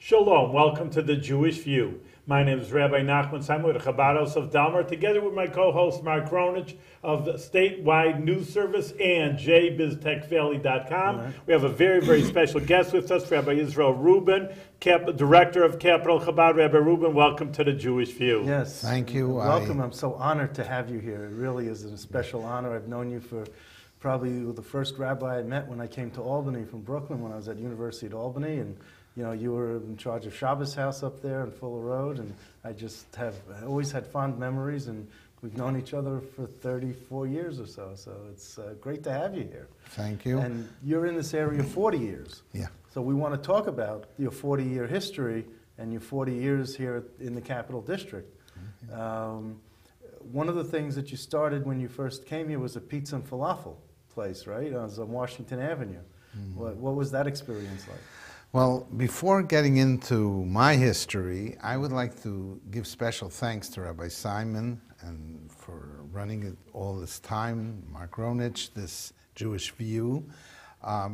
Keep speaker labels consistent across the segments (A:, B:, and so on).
A: Shalom, welcome to the Jewish View. My name is Rabbi Menachem Mendel with the Chabad House of Dalmar, together with my co-host Mark Ronich of the Statewide News Service and jbiztechvalley.com.
B: Right.
A: We have a very, very special guest with us, Rabbi Israel Rubin, Director of Capital Chabad. Rabbi Rubin, welcome to the Jewish View.
B: Yes.
C: Thank you.
B: Welcome. I'm so honored to have you here. It really is a special honor. I've known you for probably the first rabbi I met when I came to Albany from Brooklyn when I was at University at Albany, and you were in charge of Shabbos House up there on Fuller Road, and I always had fond memories, and we've known each other for 34 years or so, so it's great to have you here.
C: Thank you.
B: And you're in this area 40 years.
C: Yeah.
B: So we want to talk about your 40-year history and your 40 years here in the Capital District. One of the things that you started when you first came here was a pizza and falafel place, right? It was on Washington Avenue. What was that experience like?
C: Well, before getting into my history, I would like to give special thanks to Rabbi Simon and for running it all this time, Mark Ronich, this Jewish View,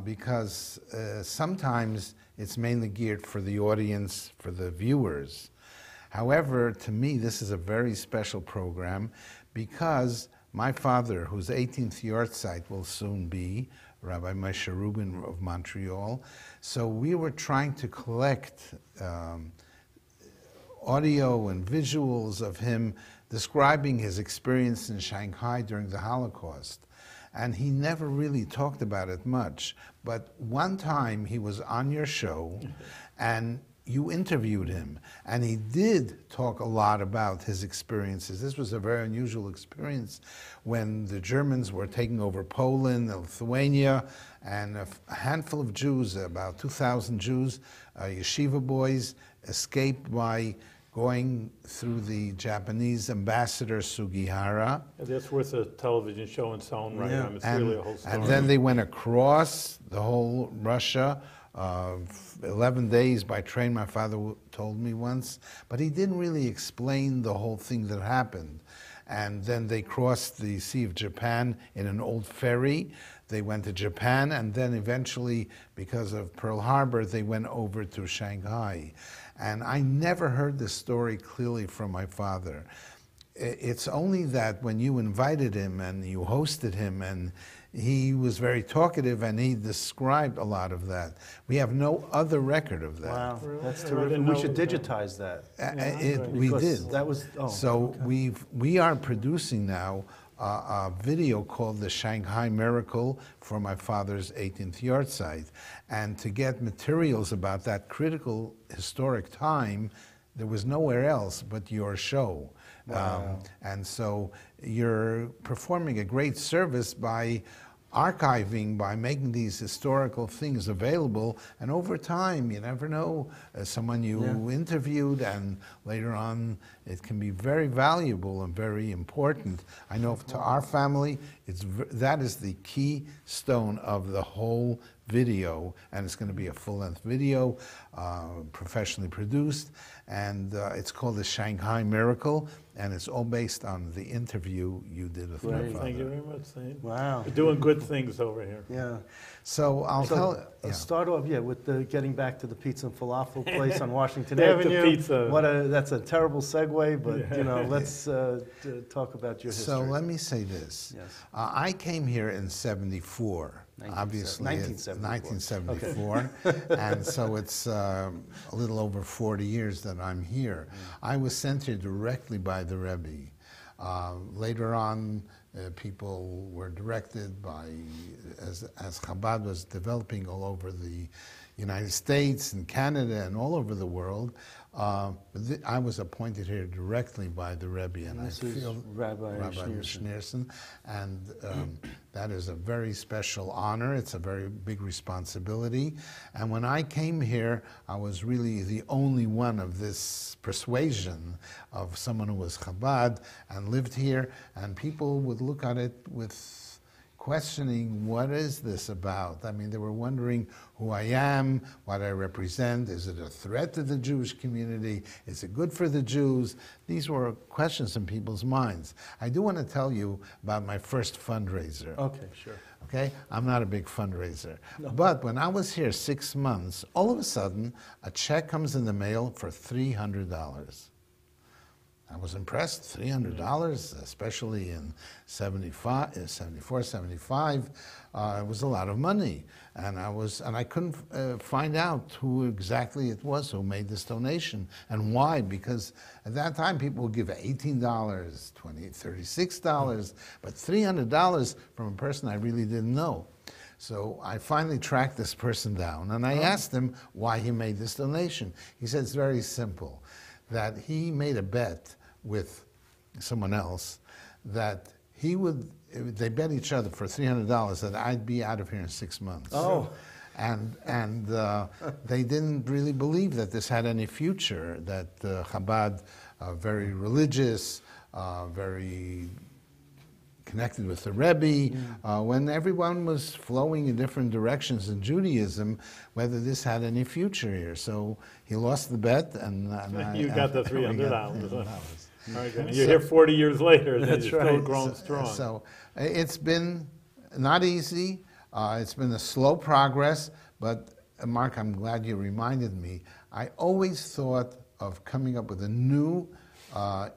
C: because sometimes it's mainly geared for the audience, for the viewers. However, to me, this is a very special program because my father, whose 18th yahrzeit will soon be, Rabbi Menachem Rubin of Montreal. So we were trying to collect audio and visuals of him describing his experience in Shanghai during the Holocaust. And he never really talked about it much. But one time he was on your show and you interviewed him, and he did talk a lot about his experiences. This was a very unusual experience when the Germans were taking over Poland, Lithuania, and a handful of Jews, about 2,000 Jews, yeshiva boys, escaped by going through the Japanese ambassador Sugihara.
A: That's worth a television show in its own right.
B: Yeah.
A: It's really a whole story.
C: And then they went across the whole Russia, 11 days by train, my father told me once, but he didn't really explain the whole thing that happened. And then they crossed the Sea of Japan in an old ferry. They went to Japan, and then eventually, because of Pearl Harbor, they went over to Shanghai. And I never heard this story clearly from my father. It's only that when you invited him and you hosted him, and he was very talkative and he described a lot of that. We have no other record of that.
B: Wow,
A: Really?
B: that's
A: I
B: terrific.
A: didn't
B: We
A: know
B: should
A: that.
B: digitize that.
C: We
B: Because
C: did.
B: That was,
C: So we are producing now a video called The Shanghai Miracle for my father's 18th yahrzeit. And to get materials about that critical historic time, there was nowhere else but your show.
B: Wow.
C: And so you're performing a great service by archiving, by making these historical things available, and over time, you never know, someone you interviewed, and later on, it can be very valuable and very important. I know to our family, that is the keystone of the whole video, and it's going to be a full-length video, professionally produced, and it's called The Shanghai Miracle, and it's all based on the interview you did with my father.
A: Thank you very much, Saint.
B: Wow.
A: We're doing good things over here.
B: Yeah.
C: So I'll tell.
B: Start off, with getting back to the pizza and falafel place on Washington
A: Back to
B: Avenue.
A: pizza.
B: That's a terrible segue, but let's talk about your history.
C: So let me say this.
B: Yes.
C: I came here in '74. Obviously, 1974, and so it's a little over 40 years that I'm here. I was sent here directly by the Rebbe. Later on, people were directed by, as Chabad was developing all over the United States and Canada and all over the world, I was appointed here directly by the Rebbe, and
B: this
C: I
B: is
C: feel
B: Rabbi Schneerson.
C: and that is a very special honor. It's a very big responsibility. And when I came here, I was really the only one of this persuasion of someone who was Chabad and lived here, and people would look at it with questioning, what is this about? I mean, they were wondering who I am, what I represent. Is it a threat to the Jewish community? Is it good for the Jews? These were questions in people's minds. I do want to tell you about my first fundraiser.
B: Okay, sure.
C: Okay? I'm not a big fundraiser. No. But when I was here 6 months, all of a sudden, a check comes in the mail for $300. I was impressed, $300, especially in 74, 75. It was a lot of money. And I couldn't find out who exactly it was who made this donation and why, because at that time people would give $18, $20, $36, but $300 from a person I really didn't know. So I finally tracked this person down and I asked him why he made this donation. He said it's very simple, that he made a bet with someone else that they bet each other for $300 that I'd be out of here in 6 months.
B: Oh.
C: And they didn't really believe that this had any future, that Chabad, very religious, very connected with the Rebbe, when everyone was flowing in different directions in Judaism, whether this had any future here. So he lost the bet, and
A: you got the $300. You're here 40 years later, and you're still growing strong.
C: So it's been not easy. It's been a slow progress, but Mark, I'm glad you reminded me. I always thought of coming up with a new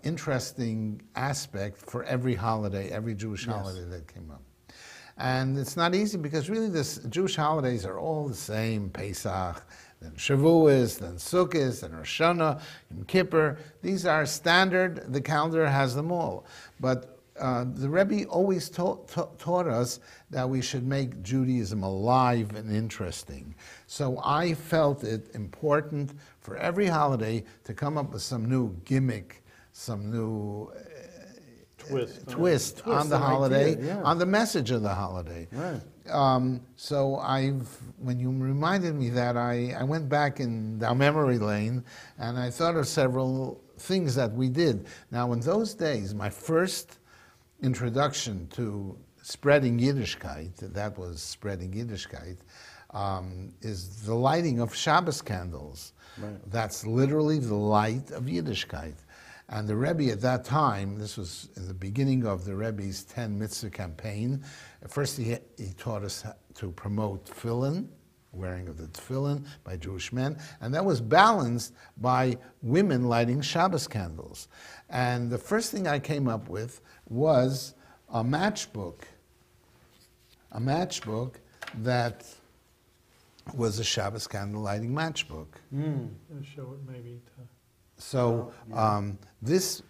C: interesting aspect for every holiday, every Jewish holiday that came up. And it's not easy because really Jewish holidays are all the same, Pesach, then Shavuos, then Sukkot, then Rosh Hashanah, Yom Kippur. These are standard, the calendar has them all. But the Rebbe always taught us that we should make Judaism alive and interesting. So I felt it important for every holiday to come up with some new gimmick, some new twist on the holiday, on the message of the holiday.
B: Right.
C: So when you reminded me that, I went back in down memory lane and I thought of several things that we did. Now in those days, my first introduction to spreading Yiddishkeit, that was spreading Yiddishkeit, is the lighting of Shabbos candles. Right. That's literally the light of Yiddishkeit. And the Rebbe at that time, this was in the beginning of the Rebbe's 10 Mitzvah campaign, first he taught us to promote tefillin, wearing of the tefillin by Jewish men, and that was balanced by women lighting Shabbos candles. And the first thing I came up with was a matchbook that was a Shabbos candle lighting matchbook.
A: Show it maybe.
C: So this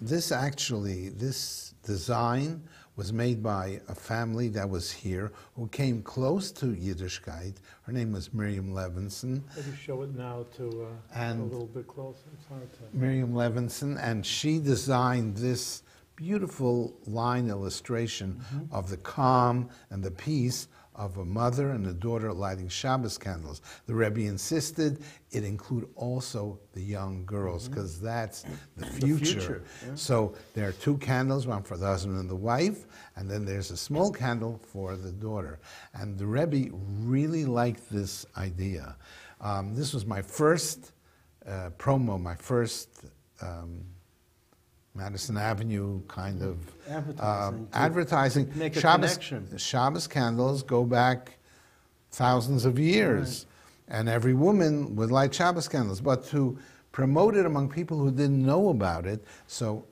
C: design was made by a family that was here who came close to Yiddishkeit. Her name was Miriam Levinson.
A: Maybe show it now to a little bit closer. It's hard to.
C: Miriam Levinson, and she designed this beautiful line illustration of the calm and the peace of a mother and a daughter lighting Shabbos candles. The Rebbe insisted it include also the young girls, because that's the future. Yeah. So there are 2 candles, one for the husband and the wife, and then there's a small candle for the daughter. And the Rebbe really liked this idea. This was my first promo, my first Madison Avenue kind of advertising.
B: Make a connection.
C: Shabbos candles go back thousands of years, and every woman would light Shabbos candles. But to promote it among people who didn't know about it, so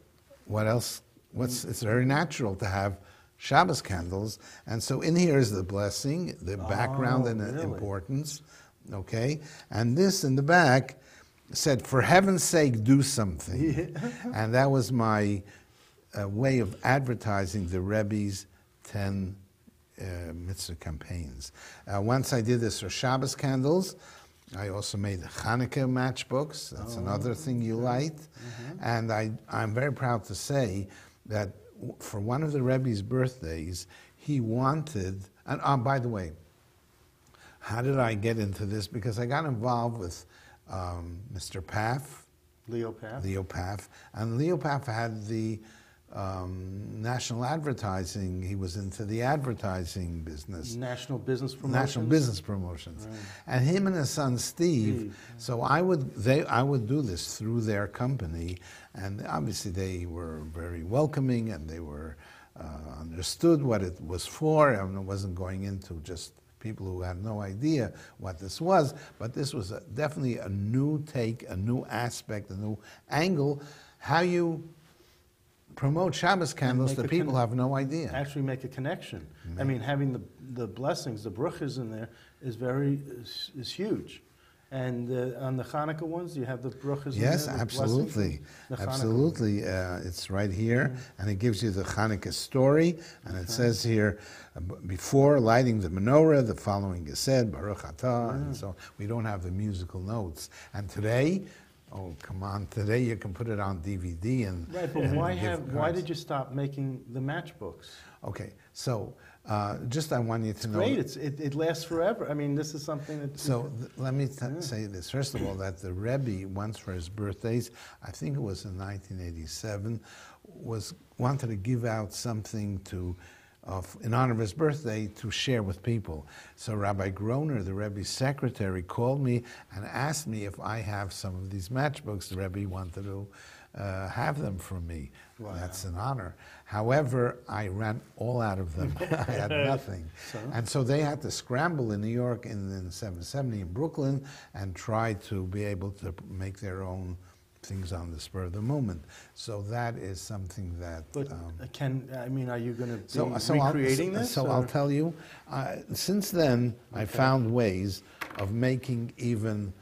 C: what else? It's very natural to have Shabbos candles, and so in here is the blessing, the background and the importance, okay? And this in the back said, "For heaven's sake, do something." And that was my way of advertising the Rebbe's 10 mitzvah campaigns. Once I did this for Shabbos candles, I also made Hanukkah matchbooks. That's another thing you light. And I'm very proud to say that for one of the Rebbe's birthdays, he wanted, and by the way, how did I get into this? Because I got involved with Mr. Paff.
B: Leo Paff.
C: Leo Paff. And Leo Paff had the national advertising. He was into the advertising business.
B: National business promotions.
C: National business promotions.
B: Right.
C: And him and his son Steve. So I would do this through their company, and obviously they were very welcoming, and they were understood what it was for. I mean, it wasn't going into just people who had no idea what this was, but this was definitely a new take, a new aspect, a new angle. How you promote Shabbos candles to people who have no idea.
B: Actually make a connection. I mean, having the blessings, the bruchas in there is huge. And on the Hanukkah ones, you have the bruchas in there?
C: Yes, absolutely. Absolutely. It's right here, and it gives you the Hanukkah story, and it says here, before lighting the menorah, the following is said, Baruch Atah, and so we don't have the musical notes. And today, oh, come on, today you can put it on DVD and...
B: Right, but why did you stop making the matchbooks?
C: Okay, so just I want you to know...
B: Great, it lasts forever. I mean, this is something that...
C: So let me say this. First of all, that the Rebbe, once for his birthdays, I think it was in 1987, wanted to give out something in honor of his birthday to share with people. So Rabbi Groner, the Rebbe's secretary, called me and asked me if I have some of these matchbooks. The Rebbe wanted to have them for me. Wow. That's an honor. However, I ran all out of them. I had nothing. And so they had to scramble in New York in 770 in Brooklyn and try to be able to make their own things on the spur of the moment. So that is something that...
B: But are you going to be recreating this?
C: So I'll tell you, since then, I found ways of making even...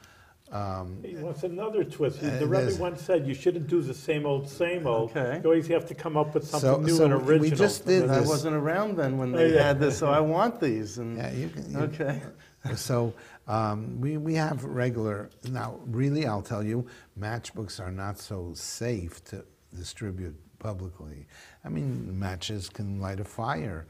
A: He wants another twist. The Rebbe once said you shouldn't do the same old.
B: Okay.
A: You always have to come up with something new and original.
C: We just did this.
B: I wasn't around then when they had this, so I want these. And
C: yeah, you can.
B: Okay.
C: So we have regular, now really I'll tell you, matchbooks are not so safe to distribute publicly. I mean, matches can light a fire.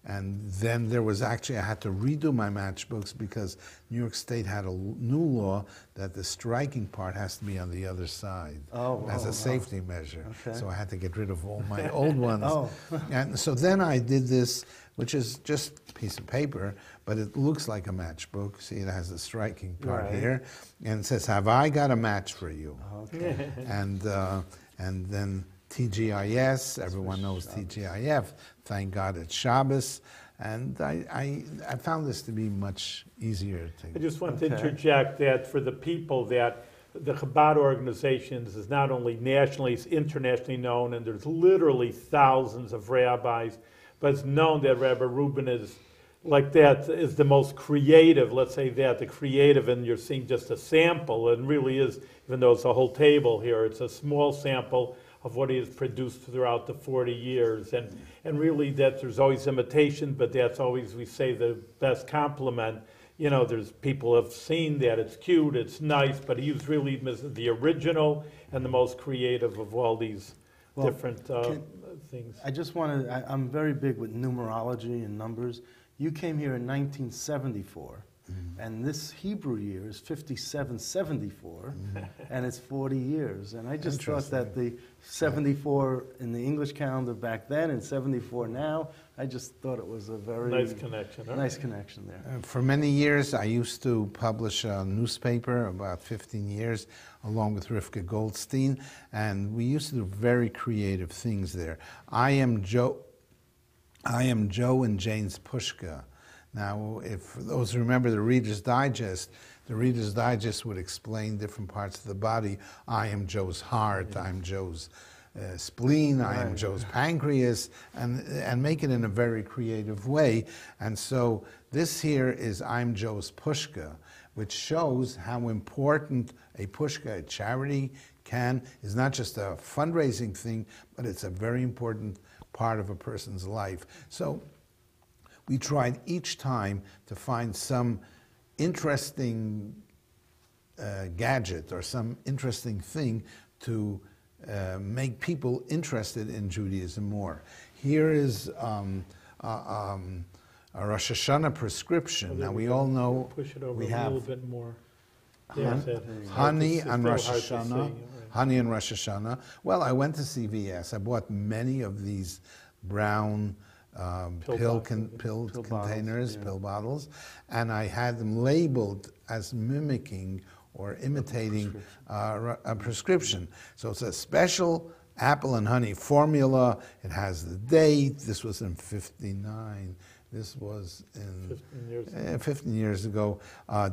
C: And then there was actually, I had to redo my matchbooks because New York State had a new law that the striking part has to be on the other side as a safety measure. Okay. So I had to get rid of all my old ones. And so then I did this, which is just a piece of paper, but it looks like a matchbook. See, it has the striking part here. And it says, have I got a match for you?
B: Okay.
C: And then TGIS, everyone knows TGIF. Thank God it's Shabbos. And I found this to be much easier to...
A: I just want to interject that for the people that the Chabad organizations is not only nationally, it's internationally known, and there's literally thousands of rabbis, but it's known that Rabbi Rubin is like that, is the most creative, let's say that, the creative, and you're seeing just a sample, and really is, even though it's a whole table here, it's a small sample of what he has produced throughout the 40 years. And really that there's always imitation, but that's always, we say, the best compliment. You know, there's people have seen that it's cute, it's nice, but he was really the original and the most creative of all these different things. I
B: just want to, I'm very big with numerology and numbers. You came here in 1974. And this Hebrew year is 5774, and it's 40 years. And I just thought that the 74 in the English calendar back then and 74 now, I just thought it was a very
A: nice connection.
B: Nice connection there.
C: For many years, I used to publish a newspaper, about 15 years, along with Rivka Goldstein, and we used to do very creative things there. I am Joe and Jane's Pushka. Now, if those who remember the Reader's Digest would explain different parts of the body. I am Joe's heart, I am Joe's spleen, I am Joe's pancreas, and make it in a very creative way. And so this here is I'm Joe's Pushka, which shows how important a pushka, a charity, is not just a fundraising thing, but it's a very important part of a person's life. So we tried each time to find some interesting gadget or some interesting thing to make people interested in Judaism more. Here is a Rosh Hashanah prescription. Now we all know
A: push it over
C: we
A: a
C: have
A: little bit more.
C: honey on Rosh Hashanah. honey and Rosh Hashanah. Well, I went to CVS. I bought many of these brown pill containers,
B: yeah.
C: pill bottles, and I had them labeled as mimicking or imitating a prescription. So it's a special apple and honey formula. It has the date. This was in '59. This was in 15 years ago.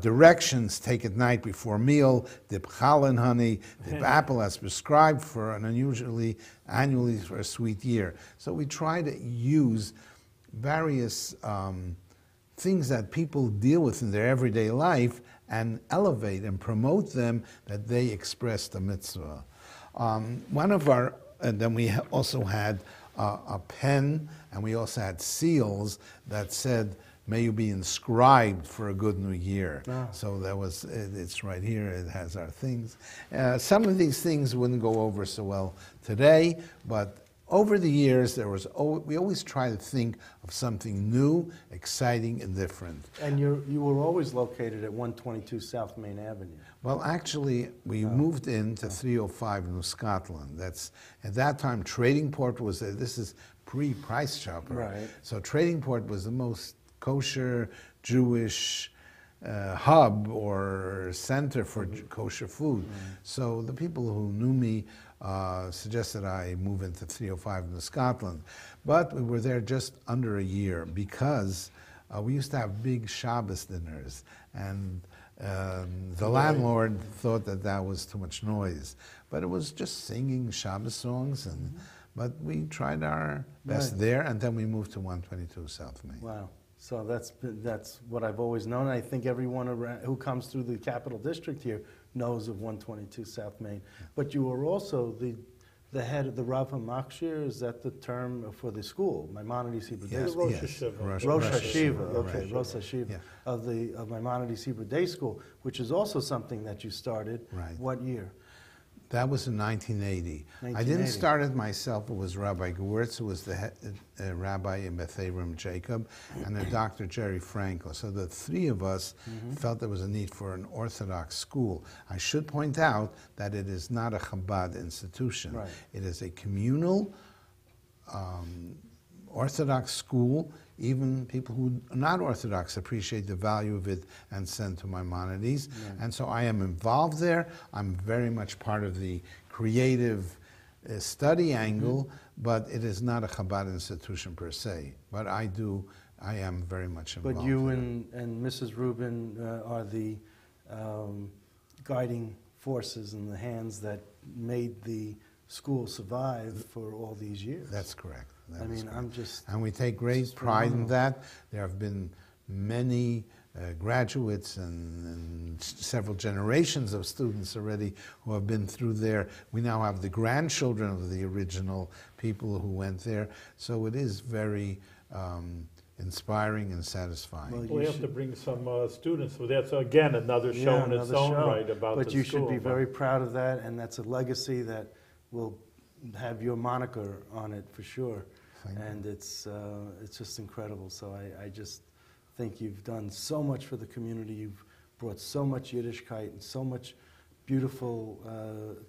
C: Directions: take at night before meal. Dip challah in honey. Dip apple as prescribed for an annually for a sweet year. So we try to use various things that people deal with in their everyday life and elevate and promote them, that they express the mitzvah. And then we also had a pen, and we also had seals that said, "May you be inscribed for a good new year."
B: Ah.
C: So that was, it's right here, it has our things. Some of these things wouldn't go over so well today, but over the years, we always try to think of something new, exciting, and different.
B: And you were always located at 122 South Main Avenue.
C: Well, actually, we moved into 305 New Scotland. That's, at that time, Trading Port was, this is pre-Price Chopper.
B: Right.
C: So Trading Port was the most kosher Jewish hub or center for kosher food. So the people who knew me suggested I move into 305 New Scotland. But we were there just under a year because we used to have big Shabbos dinners, and the landlord thought that that was too much noise. But it was just singing Shabbos songs, but we tried our best there, and then we moved to 122 South Main.
B: Wow. So that's what I've always known. I think everyone who comes through the Capital District here knows of 122 South Main. But you were also the head of the Rav HaMakshir, is that the term for the school, Maimonides Hebrew Day School?
A: Rosh Hashiva.
B: Rosh Hashiva, okay,
C: Right.
B: Rosh Hashiva,
C: Yeah.
B: of Maimonides Hebrew Day School, which is also something that you started.
C: Right.
B: What year?
C: That was in 1980. I didn't start it myself. It was Rabbi Gewirtz, who was the head, rabbi in Beth Abram Jacob, and then Dr. Jerry Frankel. So the three of us felt there was a need for an Orthodox school. I should point out that it is not a Chabad institution.
B: Right.
C: It is a communal Orthodox school. Even people who are not Orthodox appreciate the value of it and send to Maimonides. And so I am involved there. I'm very much part of the creative study angle, but it is not a Chabad institution per se. But I am very much involved.
B: But you and Mrs. Rubin are the guiding forces and the hands that made the school survive for all these years.
C: That's correct.
B: I mean, I'm just...
C: And we take great pride in that. There have been many graduates and several generations of students already who have been through there. We now have the grandchildren of the original people who went there. So it is very inspiring and satisfying.
A: Well, we have to bring some students. So that's, again, another show in its own right about the school.
B: But you should be very proud of that, and that's a legacy that will have your moniker on it for sure. And it's just incredible. So I just think you've done so much for the community. You've brought so much Yiddishkeit and so much beautiful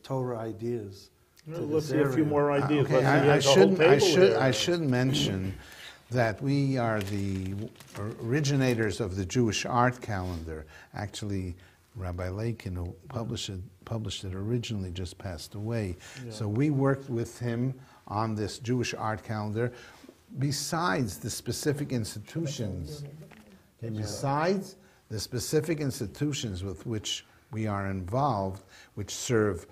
B: Torah ideas.
A: Let's see a few more ideas.
C: Okay, I should mention that we are the originators of the Jewish art calendar. Actually, Rabbi Lakin, who published it originally, just passed away. Yeah. So we worked with him on this Jewish art calendar. Besides the specific institutions, with which we are involved, which serve,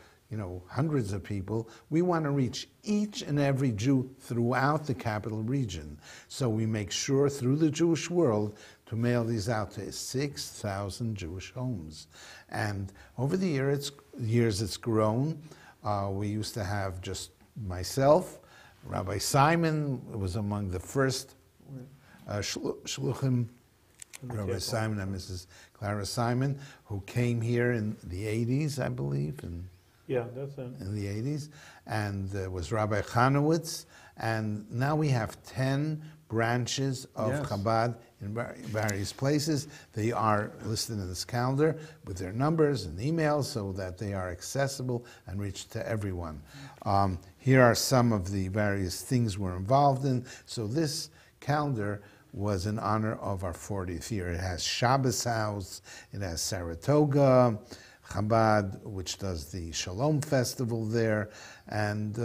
C: hundreds of people, we want to reach each and every Jew throughout the capital region. So we make sure through the Jewish world to mail these out to 6,000 Jewish homes. And over the years it's grown. We used to have just myself, Rabbi Simon was among the first shluchim, Rabbi Simon and Mrs. Clara Simon, who came here in the 80s, I believe.
A: Yeah, that's it.
C: In the 80s. And was Rabbi Chanowitz. And now we have 10 branches of
B: Yes.
C: Chabad in various places. They are listed in this calendar with their numbers and emails so that they are accessible and reach to everyone. Here are some of the various things we're involved in. So this calendar was in honor of our 40th year. It has Shabbos House, it has Saratoga, Chabad, which does the Shalom Festival there, and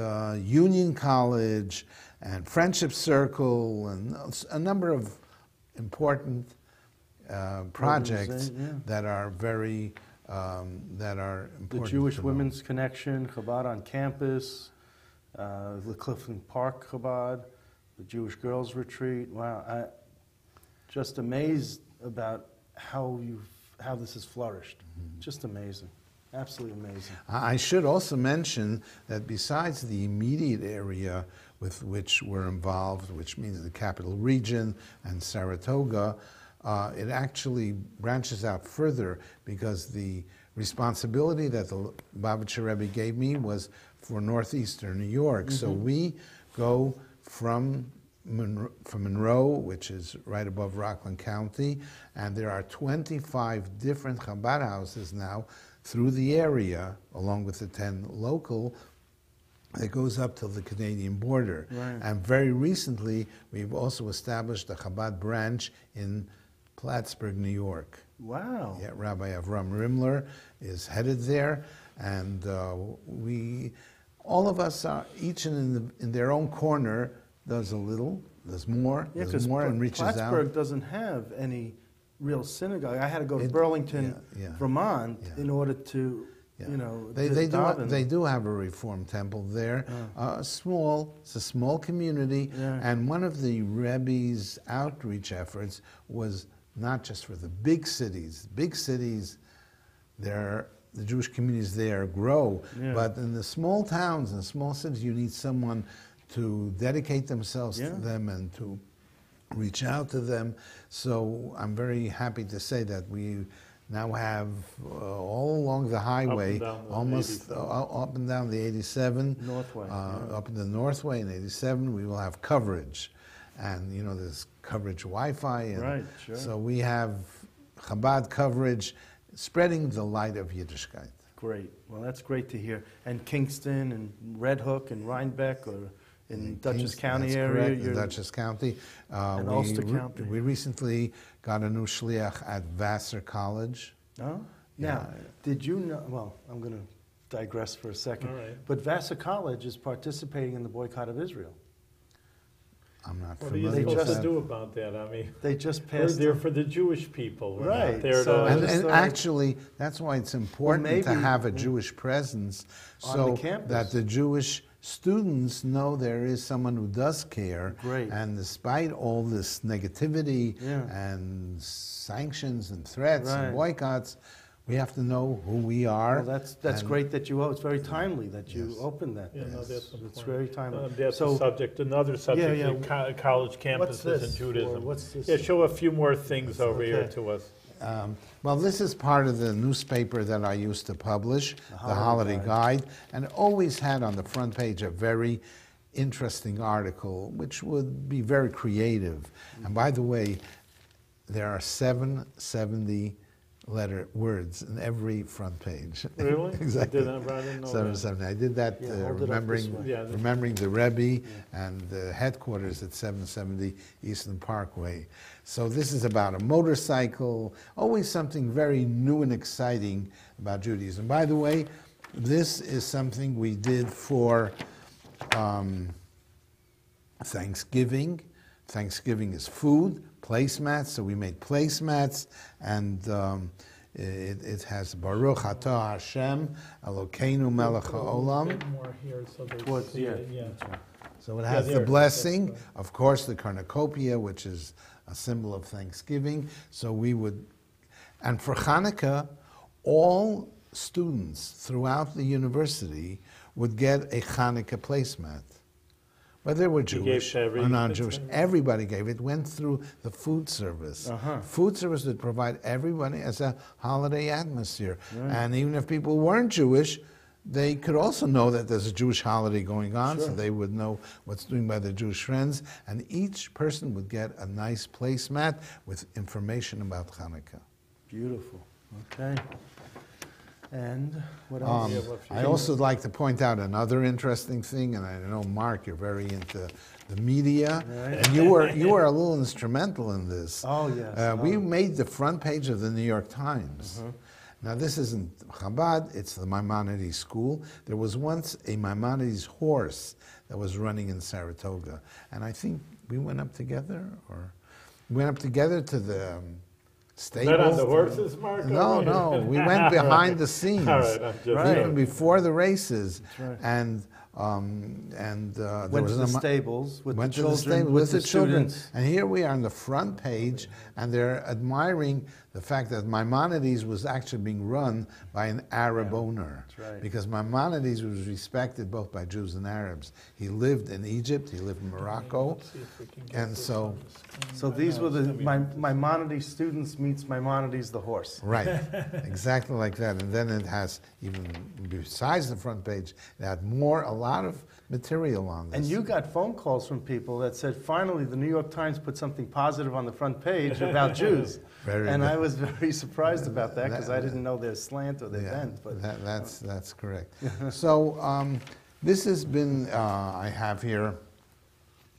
C: Union College, and Friendship Circle, and a number of important projects that are very that are important.
B: The Jewish Women's Connection, Chabad on Campus, the Clifton Park Chabad, the Jewish Girls Retreat. Wow, I'm just amazed about how this has flourished. Just amazing. Absolutely amazing.
C: I should also mention that besides the immediate area with which we're involved, which means the capital region and Saratoga, it actually branches out further because the responsibility that the Lubavitcher Rebbe gave me was for northeastern New York. So we go from Monroe, which is right above Rockland County, and there are 25 different Chabad houses now through the area, along with the 10 local, that goes up to the Canadian border.
B: Right.
C: And very recently, we've also established a Chabad branch in Plattsburgh, New York.
B: Wow.
C: Yeah, Rabbi Avram Rimler is headed there, and all of us are, each in their own corner, does a little, does more, and reaches out.
B: Plattsburgh doesn't have any real synagogue. I had to go to Burlington, Vermont, in order to, you know,
C: they do have a Reform temple there. It's a small community, and one of the Rebbe's outreach efforts was not just for the big cities. Big cities, the Jewish communities there grow, but in the small towns and small cities, you need someone to dedicate themselves to them and to reach out to them. So I'm very happy to say that we now have all along the highway, almost up and down the 87, up in the Northway in 87, we will have coverage. And you know, there's coverage Wi-Fi. And so we have Chabad coverage, spreading the light of Yiddishkeit.
B: Great. Well, that's great to hear. And Kingston and Red Hook and Rhinebeck, or in Dutchess County area.
C: Correct, in Dutchess County.
B: And Ulster County.
C: We recently got a new shliach at Vassar College.
B: Oh? Now, did you know, well, I'm going to digress for a second, but Vassar College is participating in the boycott of Israel.
C: I'm not
A: familiar.
C: familiar.
A: What are you supposed to do about that? I mean,
B: they just
A: we're
B: passed.
A: there for the Jewish people. We're
B: right.
A: not there
B: So
A: to,
C: and actually, that's why it's important to have a Jewish presence, so that the Jewish students know there is someone who does care.
B: Great.
C: And despite all this negativity and sanctions and threats and boycotts, we have to know who we are.
B: Well, that's great that you. It's very timely that you opened that.
A: Yeah, no, that's
B: it's very timely.
A: That's a subject. Another subject: college campuses and Judaism.
B: What's this?
A: Yeah, show a few more things over here to us.
C: Well, this is part of the newspaper that I used to publish, the Holiday Guide, and it always had on the front page a very interesting article, which would be very creative. And by the way, there are 770 words in every front page.
A: Really?
C: Exactly.
A: I didn't know
C: 770. I did that remembering the Rebbe and the headquarters at 770 Eastern Parkway. So this is about a motorcycle, always something very new and exciting about Judaism. By the way, this is something we did for Thanksgiving. Thanksgiving is food. Placemats, so we made placemats, and it has Baruch Atah Hashem Elokeinu Melech HaOlam. So it has the blessing, of course, the cornucopia, which is a symbol of Thanksgiving. So we would, and for Hanukkah, all students throughout the university would get a Hanukkah placemat. Whether they were Jewish or non-Jewish, everybody gave it. Went through the food service. Food service would provide everybody as a holiday atmosphere. And even if people weren't Jewish, they could also know that there's a Jewish holiday going on,
B: Sure.
C: so they would know what's doing by their Jewish friends, and each person would get a nice placemat with information about Hanukkah.
B: Beautiful. Okay. And what else?
C: I also like to point out another interesting thing, and I know, Mark, you're very into the media,
B: Right.
C: and you were a little instrumental in this.
B: Oh, yes.
C: We made the front page of the New York Times. Now, this isn't Chabad, it's the Maimonides School. There was once a Maimonides horse that was running in Saratoga, and I think we went up together, to the stable.
A: Is that on the horses, Mark?
C: No, we went behind the scenes,
A: All right, I'm just
C: even before the races,
B: right.
C: and there
B: Went
C: was
B: to the
C: a
B: stables with
C: went
B: the
C: to the
B: children,
C: stable with the children,
B: students.
C: and here we are on the front page, and they're admiring the fact that Maimonides was actually being run by an Arab owner,
B: that's right.
C: because Maimonides was respected both by Jews and Arabs. He lived in Egypt, he lived in Morocco, and so.
B: So these were the Maimonides students meets Maimonides the horse.
C: Right, exactly like that. And then it has, even besides the front page, it had a lot of material on this.
B: And you got phone calls from people that said, finally, the New York Times put something positive on the front page about Jews.
C: Very
B: and
C: good.
B: I was very surprised about that because I didn't know their slant or their
C: Yeah,
B: bent. But
C: that's correct. So this has been, I have here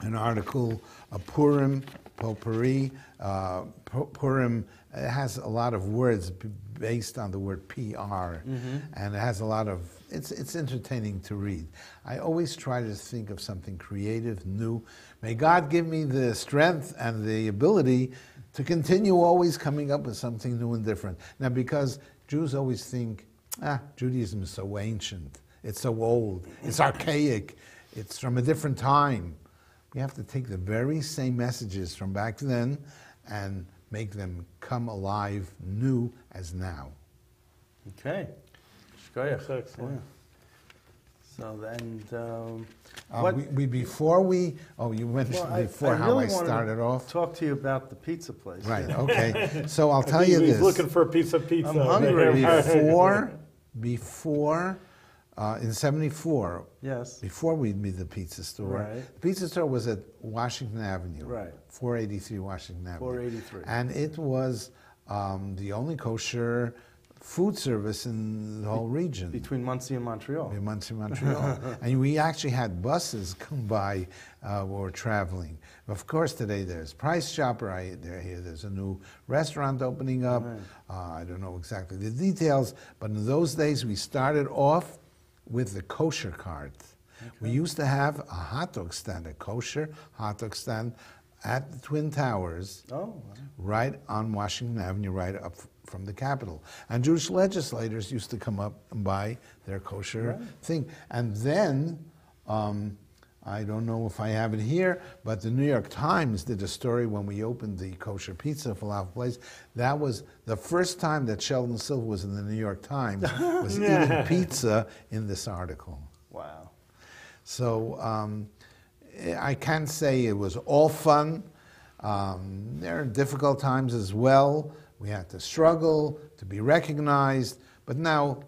C: an article, a Purim potpourri. Purim, it has a lot of words based on the word PR, and it has a lot of, it's entertaining to read. I always try to think of something creative, new. May God give me the strength and the ability to continue always coming up with something new and different. Now, because Jews always think, Judaism is so ancient, it's so old, it's archaic, it's from a different time. We have to take the very same messages from back then and make them come alive new as now.
B: okay.
A: That's excellent.
B: So then,
C: you mentioned
B: I
C: before how
B: really
C: I
B: wanted
C: started
B: to
C: off.
B: talk to you about the pizza place.
C: Right, okay. So I'll tell
A: I think
C: you
A: he's
C: this.
A: looking for a piece of pizza.
B: I'm hungry.
C: Before in '74,
B: Yes.
C: before we made the pizza store,
B: Right.
C: the pizza store was at Washington Avenue,
B: Right.
C: 483 Washington Avenue.
B: 483.
C: And it was the only kosher food service in the whole region.
B: Between Muncie and Montreal.
C: In Muncie, Montreal. And we actually had buses come by when we were traveling. Of course, today there's Price Chopper. There's a new restaurant opening up.
B: Right.
C: I don't know exactly the details, but in those days we started off with the kosher cart. We used to have a hot dog stand, a kosher hot dog stand at the Twin Towers, right on Washington Avenue, right up from the Capitol. And Jewish legislators used to come up and buy their kosher thing. And then, I don't know if I have it here, but the New York Times did a story when we opened the kosher pizza falafel place. That was the first time that Sheldon Silver was in the New York Times, was eating pizza in this article.
B: Wow.
C: So I can't say it was all fun. There are difficult times as well. We had to struggle to be recognized, but now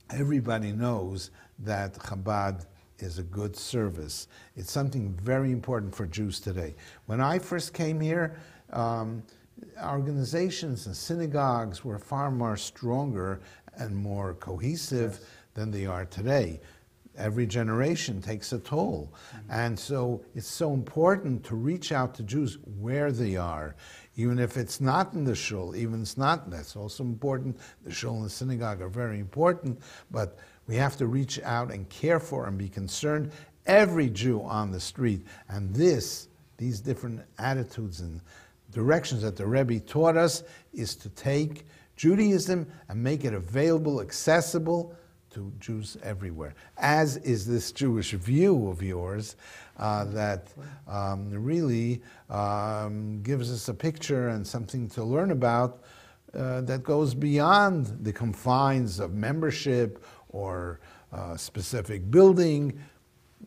C: everybody knows that Chabad is a good service. It's something very important for Jews today. When I first came here, organizations and synagogues were far more stronger and more cohesive than they are today. Every generation takes a toll. And so it's so important to reach out to Jews where they are, even if it's not in the shul, even if it's not, that's also important. The shul and the synagogue are very important, but we have to reach out and care for and be concerned every Jew on the street. And these different attitudes and directions that the Rebbe taught us is to take Judaism and make it available, accessible to Jews everywhere, as is this Jewish view of yours that really gives us a picture and something to learn about that goes beyond the confines of membership or specific building.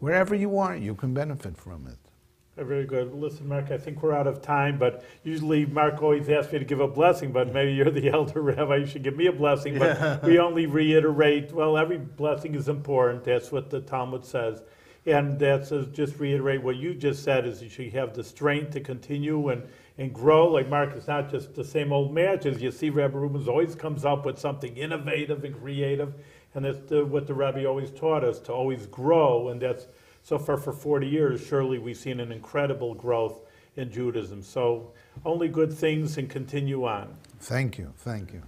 C: Wherever you are, you can benefit from it.
A: Very good. Listen, Mark, I think we're out of time, but usually Mark always asks me to give a blessing, but maybe you're the elder rabbi, you should give me a blessing. But we only reiterate, well, every blessing is important. That's what the Talmud says. And that's just reiterate what you just said, is you should have the strength to continue and grow. Like Mark, it's not just the same old matches. You see Rabbi Rubin always comes up with something innovative and creative. And that's what the Rabbi always taught us, to always grow. And that's so far for 40 years, surely we've seen an incredible growth in Judaism. So only good things, and continue on.
C: Thank you. Thank you.